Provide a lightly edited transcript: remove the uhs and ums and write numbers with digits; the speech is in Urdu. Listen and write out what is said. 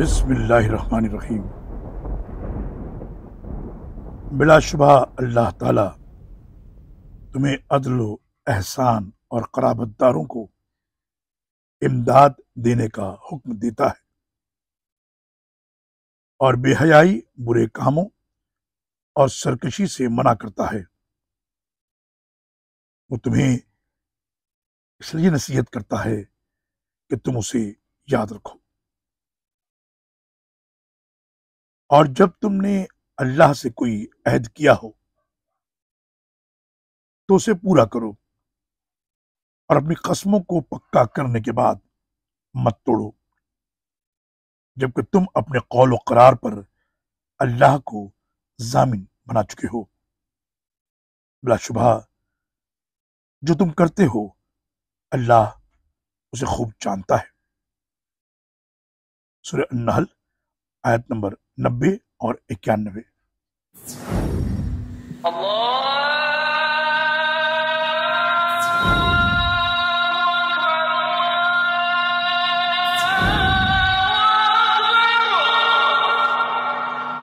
بسم اللہ الرحمن الرحیم۔ بلا شبہ اللہ تعالی تمہیں عدل و احسان اور قرابت داروں کو امداد دینے کا حکم دیتا ہے اور بے حیائی، برے کاموں اور سرکشی سے منع کرتا ہے۔ وہ تمہیں اس لیے نصیحت کرتا ہے کہ تم اسے یاد رکھو، اور جب تم نے اللہ سے کوئی عہد کیا ہو تو اسے پورا کرو، اور اپنی قسموں کو پکا کرنے کے بعد مت توڑو، جبکہ تم اپنے قول و قرار پر اللہ کو ضامن بنا چکے ہو۔ بلا شبہ جو تم کرتے ہو اللہ اسے خوب جانتا ہے۔ سورہ النحل آیت نمبر 90 اور 91۔